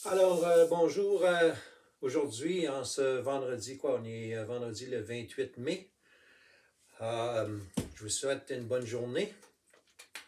Alors, bonjour. Aujourd'hui, en ce vendredi, on est vendredi le 28 mai. Je vous souhaite une bonne journée.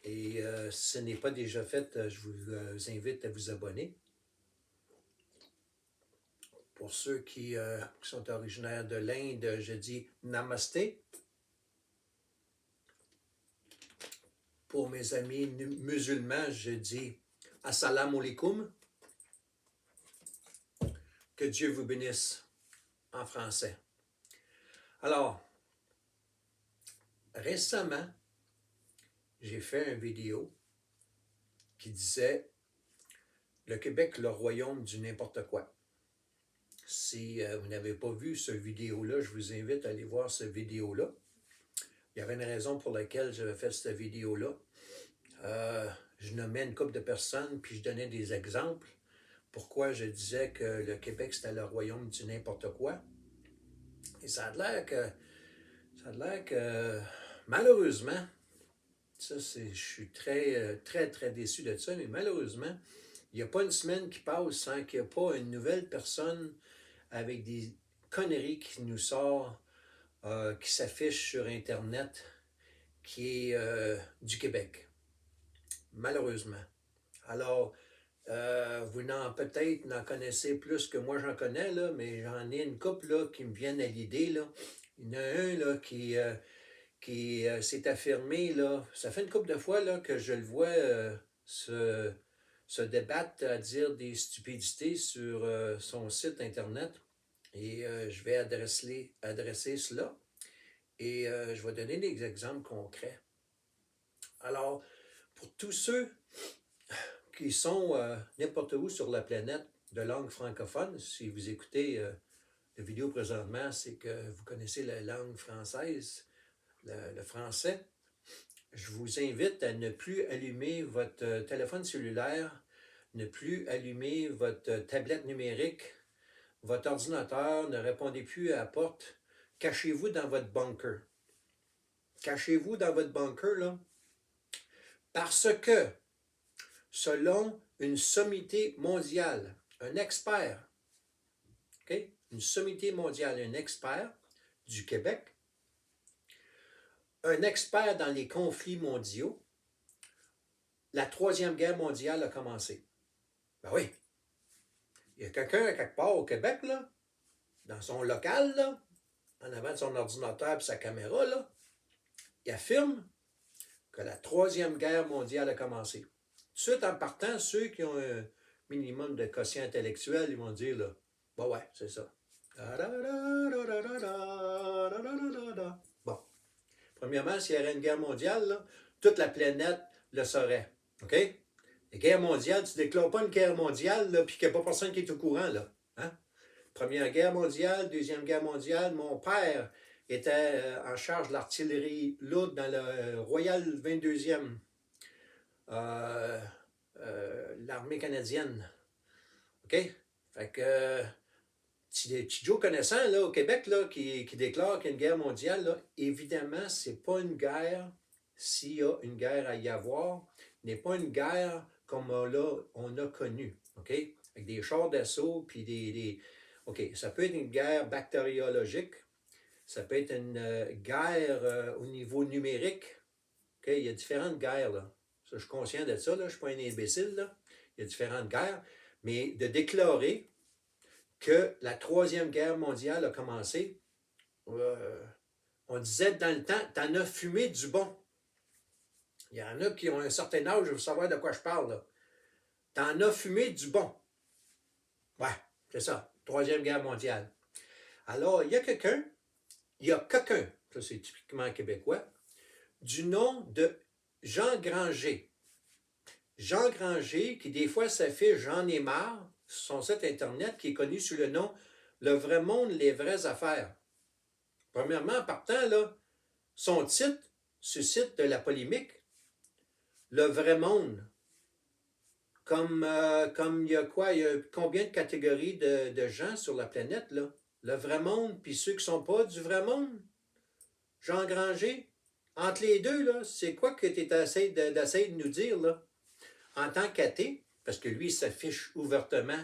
Et si ce n'est pas déjà fait, je vous invite à vous abonner. Pour ceux qui sont originaires de l'Inde, je dis Namasté. Pour mes amis musulmans, je dis Assalamu alaikum. Que Dieu vous bénisse en français. Alors, récemment, j'ai fait une vidéo qui disait le Québec, le royaume du n'importe quoi. Si vous n'avez pas vu ce vidéo-là, je vous invite à aller voir cette vidéo-là. Il y avait une raison pour laquelle j'avais fait cette vidéo-là. Je nommais une couple de personnes, puis je donnais des exemples. Pourquoi je disais que le Québec, c'était le royaume du n'importe quoi. Et ça a l'air que malheureusement, je suis très déçu de ça, mais malheureusement, il n'y a pas une semaine qui passe sans qu'il n'y ait pas une nouvelle personne avec des conneries qui nous sort, qui s'affiche sur Internet, qui est du Québec. Malheureusement. Alors, vous peut-être n'en connaissez plus que moi j'en connais, là, mais j'en ai une couple là, qui me viennent à l'idée. Là. Il y en a un là, qui s'est affirmé, là, ça fait une couple de fois là, que je le vois se débattre à dire des stupidités sur son site Internet. Et je vais adresser cela. Et je vais donner des exemples concrets. Alors, pour tous ceux qui sont n'importe où sur la planète de langue francophone, si vous écoutez la vidéo présentement, c'est que vous connaissez la langue française, le français. Je vous invite à ne plus allumer votre téléphone cellulaire, ne plus allumer votre tablette numérique, votre ordinateur, ne répondez plus à la porte. Cachez-vous dans votre bunker. Cachez-vous dans votre bunker, là. Parce que, selon une sommité mondiale, un expert, okay? Une sommité mondiale, un expert du Québec, un expert dans les conflits mondiaux, la Troisième Guerre mondiale a commencé. Ben oui. Il y a quelqu'un quelque part au Québec, là, dans son local, là, en avant de son ordinateur et sa caméra, là, il affirme que la Troisième Guerre mondiale a commencé. Tout de suite en partant, ceux qui ont un minimum de quotient intellectuel, ils vont dire, là, bah ouais, c'est ça. Bon. Premièrement, s'il y avait une guerre mondiale, là, toute la planète le saurait. OK? La guerre mondiale, tu ne déclares pas une guerre mondiale, puis qu'il n'y a pas personne qui est au courant, là. Hein? Première guerre mondiale, Deuxième Guerre mondiale, mon père était en charge de l'artillerie lourde dans le Royal 22e, l'armée canadienne. OK? Fait que, petit Joe connaissant, là, au Québec, là, qui déclare qu'il y a une guerre mondiale, là, évidemment, c'est pas une guerre, s'il y a une guerre à y avoir, n'est pas une guerre comme là, on a connu. OK? Avec des chars d'assaut, puis OK, ça peut être une guerre bactériologique, ça peut être une guerre au niveau numérique. OK, il y a différentes guerres, là. Ça, je suis conscient de ça, là. Je ne suis pas un imbécile, là. Il y a différentes guerres. Mais de déclarer que la Troisième Guerre mondiale a commencé, on disait dans le temps, t'en as fumé du bon. Il y en a qui ont un certain âge, je veux savoir de quoi je parle, là. T'en as fumé du bon. Ouais, c'est ça. Troisième Guerre mondiale. Alors, il y a quelqu'un, ça c'est typiquement québécois, du nom de Jean Granger. Jean Granger, qui des fois s'affiche J'en ai marre, sur son site Internet, qui est connu sous le nom Le vrai monde, les vraies affaires. Premièrement, en partant, là, son titre suscite de la polémique. Le vrai monde. Comme il y a quoi? Il y a combien de catégories de gens sur la planète, là? Le vrai monde, puis ceux qui ne sont pas du vrai monde? Jean Granger? Entre les deux, là, c'est quoi que tu essaies de nous dire, là? En tant qu'athée, parce que lui, il s'affiche ouvertement.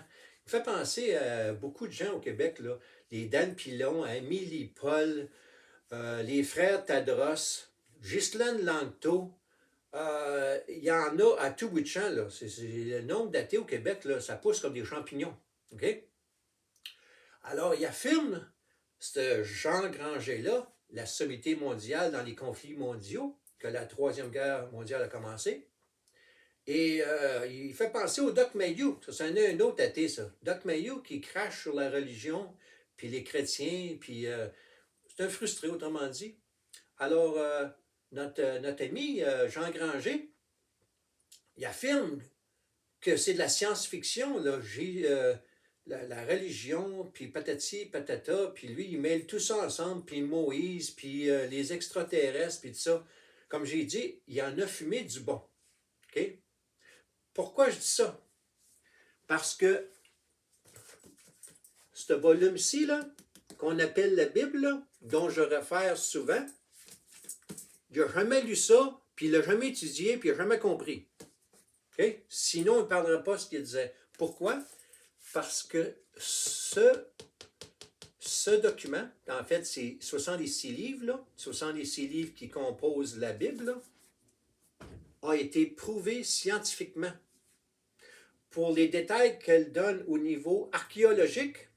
Il fait penser à beaucoup de gens au Québec, là. Les Dan Pilon, Amélie Paul, les frères Tadros, Ghislaine Langto. Il y en a à tout bout de champ, là. Le nombre d'athées au Québec, là, ça pousse comme des champignons. OK? Alors, il affirme, ce Jean Granger-là, la sommité mondiale dans les conflits mondiaux, que la Troisième Guerre mondiale a commencé. Et il fait penser au Doc Mayou. Ça, c'en est un autre athée, ça. Doc Mayou qui crache sur la religion, puis les chrétiens, puis c'est un frustré, autrement dit. Alors, notre ami Jean Granger, il affirme que c'est de la science-fiction, là. La religion, puis patati, patata, puis lui, il mêle tout ça ensemble, puis Moïse, puis les extraterrestres, puis tout ça. Comme j'ai dit, il en a fumé du bon. OK? Pourquoi je dis ça? Parce que ce volume-ci, là, qu'on appelle la Bible, là, dont je réfère souvent, il n'a jamais lu ça, puis il ne l'a jamais étudié, puis il n'a jamais compris. Okay? Sinon, il ne parlerait pas ce qu'il disait. Pourquoi? Parce que ce document, en fait, c'est 66 livres, là, 66 livres qui composent la Bible, là, a été prouvé scientifiquement. Pour les détails qu'elle donne au niveau archéologique,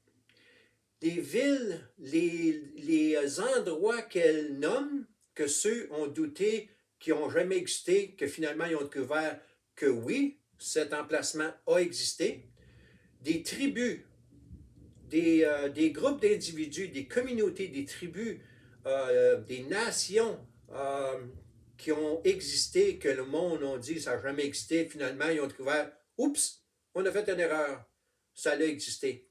les villes, les endroits qu'elle nomme, que ceux ont douté, qui n'ont jamais existé, que finalement ils ont découvert que oui, cet emplacement a existé, des tribus, des groupes d'individus, des communautés, des tribus, des nations qui ont existé, que le monde a dit ça n'a jamais existé, finalement ils ont découvert, oups, on a fait une erreur, ça a existé.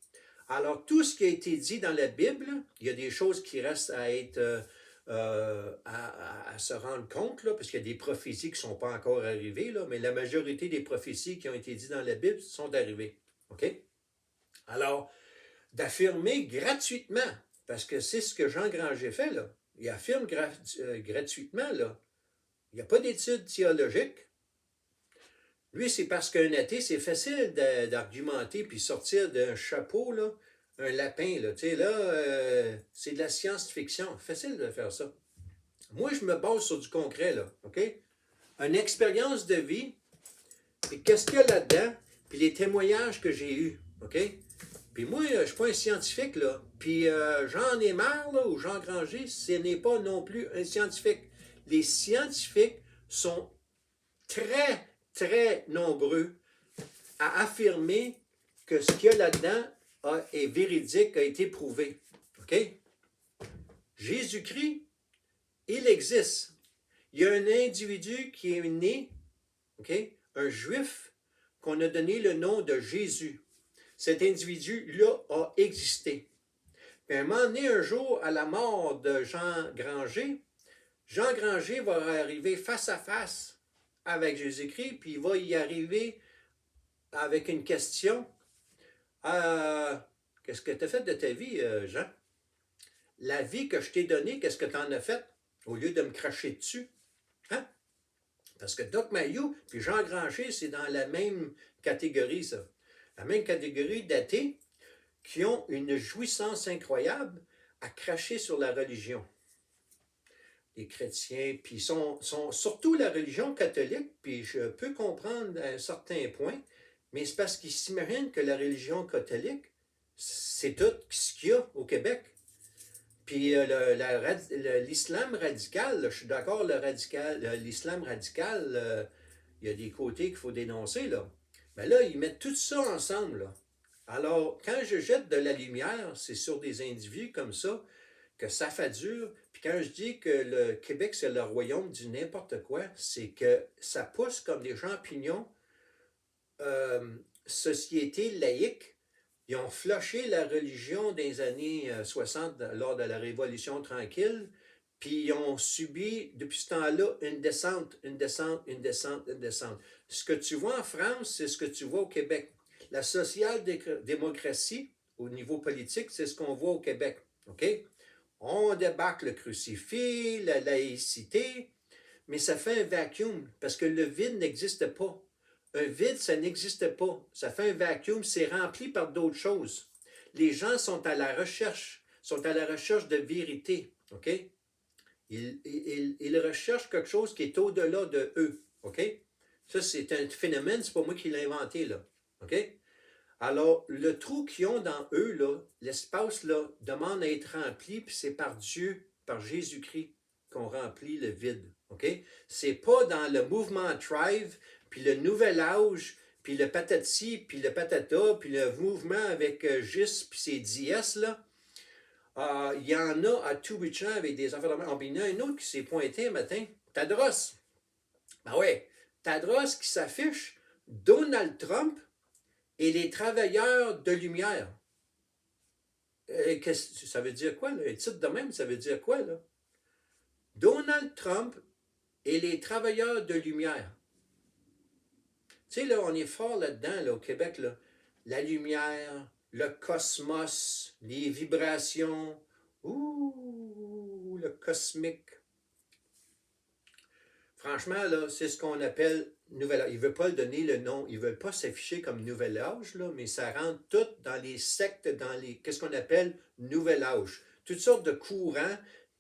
Alors tout ce qui a été dit dans la Bible, il y a des choses qui restent à être à se rendre compte, là, parce qu'il y a des prophéties qui ne sont pas encore arrivées, là, mais la majorité des prophéties qui ont été dites dans la Bible sont arrivées. OK? Alors, d'affirmer gratuitement, parce que c'est ce que Jean Granger fait, là. Il affirme gratuitement, là. Il n'y a pas d'études théologiques. Lui, c'est parce qu'un athée, c'est facile d'argumenter puis sortir d'un chapeau, là, un lapin, là. Tu sais, là, c'est de la science-fiction. Facile de faire ça. Moi, je me base sur du concret, là. OK? Une expérience de vie, puis qu'est-ce qu'il y a là-dedans, puis les témoignages que j'ai eus. OK? Puis moi, je ne suis pas un scientifique, là. Puis Jean Aymar, là, ou Jean Granger, ce n'est pas non plus un scientifique. Les scientifiques sont très, très nombreux à affirmer que ce qu'il y a là-dedans est véridique, a été prouvé. OK? Jésus-Christ, il existe. Il y a un individu qui est né, OK? Un juif, qu'on a donné le nom de Jésus. Cet individu-là a existé. Puis à un moment donné, un jour, à la mort de Jean Granger va arriver face à face avec Jésus-Christ, puis il va y arriver avec une question. Qu'est-ce que tu as fait de ta vie, Jean? La vie que je t'ai donnée, qu'est-ce que tu en as fait? Au lieu de me cracher dessus. Hein? Parce que Doc Mayou puis Jean Granger, c'est dans la même catégorie, ça. La même catégorie d'athées qui ont une jouissance incroyable à cracher sur la religion. Les chrétiens, puis sont surtout la religion catholique, puis je peux comprendre à un certain point, mais c'est parce qu'ils s'imaginent que la religion catholique, c'est tout ce qu'il y a au Québec. Puis l'islam radical, là, je suis d'accord, l'islam radical, il y a des côtés qu'il faut dénoncer, là. Mais là, ils mettent tout ça ensemble, là. Alors, quand je jette de la lumière, c'est sur des individus comme ça, que ça fait dur. Puis quand je dis que le Québec, c'est le royaume du n'importe quoi, c'est que ça pousse comme des champignons. Société laïque, ils ont flushé la religion dans les années 60 lors de la Révolution tranquille, puis ils ont subi, depuis ce temps-là, une descente, une descente, une descente, une descente. Ce que tu vois en France, c'est ce que tu vois au Québec. La social-démocratie, au niveau politique, c'est ce qu'on voit au Québec. OK? On débarque le crucifix, la laïcité, mais ça fait un vacuum, parce que le vide n'existe pas. Un vide, ça n'existe pas. Ça fait un vacuum, c'est rempli par d'autres choses. Les gens sont à la recherche de vérité. OK? Ils recherchent quelque chose qui est au-delà de eux. OK? Ça, c'est un phénomène, c'est pas moi qui l'ai inventé, là. OK? Alors, le trou qu'ils ont dans eux, là, l'espace, là, demande à être rempli, puis c'est par Dieu, par Jésus-Christ, qu'on remplit le vide. OK? C'est pas dans le mouvement Thrive, puis le nouvel âge, puis le patati, puis le patata, puis le mouvement avec Gis, puis ses dièses, là. Il y en a à tout bout de champ avec des affaires de même. Il y en a un autre qui s'est pointé un matin. Tadros. Ben ouais. Tadros qui s'affiche Donald Trump et les travailleurs de lumière. Ça veut dire quoi, là? Un titre de même, ça veut dire quoi, là? Donald Trump et les travailleurs de lumière. Tu sais, là, on est fort là-dedans, là, au Québec, là. La lumière, le cosmos, les vibrations. Ouh, le cosmique. Franchement, là, c'est ce qu'on appelle nouvel âge. Ils ne veulent pas donner le nom, ils ne veulent pas s'afficher comme nouvel âge, là, mais ça rentre tout dans les sectes, dans les. Qu'est-ce qu'on appelle nouvel âge? Toutes sortes de courants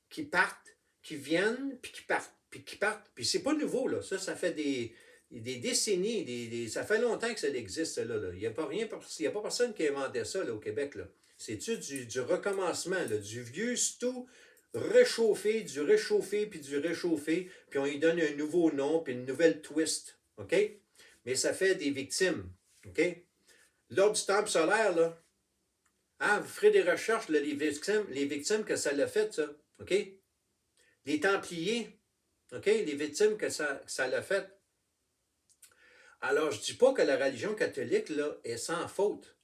qui partent, qui viennent, puis qui partent, puis qui partent. Puis c'est pas nouveau, là. Ça fait des décennies, ça fait longtemps que ça existe, ça, là. Il n'y a pas rien, il n'y a pas personne qui a inventé ça, là, au Québec, là. C'est-tu du recommencement, là, du vieux tout réchauffer, du réchauffer, puis on lui donne un nouveau nom, puis une nouvelle twist. OK? Mais ça fait des victimes. OK? L'ordre du temple solaire, là, vous ferez des recherches, là, les victimes que ça l'a fait, ça. OK? Les Templiers, OK? Les victimes que ça l'a fait. Alors, je ne dis pas que la religion catholique, là, est sans faute.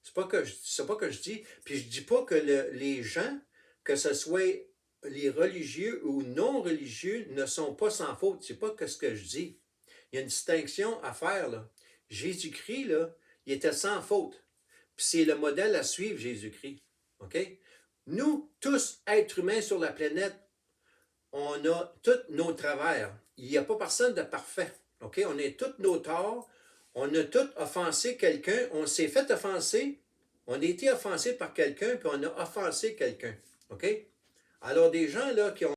C'est pas que je dis. Puis je dis pas que les gens, que ce soit les religieux ou non religieux, ne sont pas sans faute. C'est pas ce que je dis. Il y a une distinction à faire, là. Jésus-Christ, là, il était sans faute. Puis c'est le modèle à suivre, Jésus-Christ. OK? Nous, tous, êtres humains sur la planète, on a tous nos travers. Il n'y a pas personne de parfait. OK? On a tous nos torts. On a tous offensé quelqu'un. On s'est fait offenser. On a été offensé par quelqu'un, puis on a offensé quelqu'un. OK? Alors, des gens là qui ont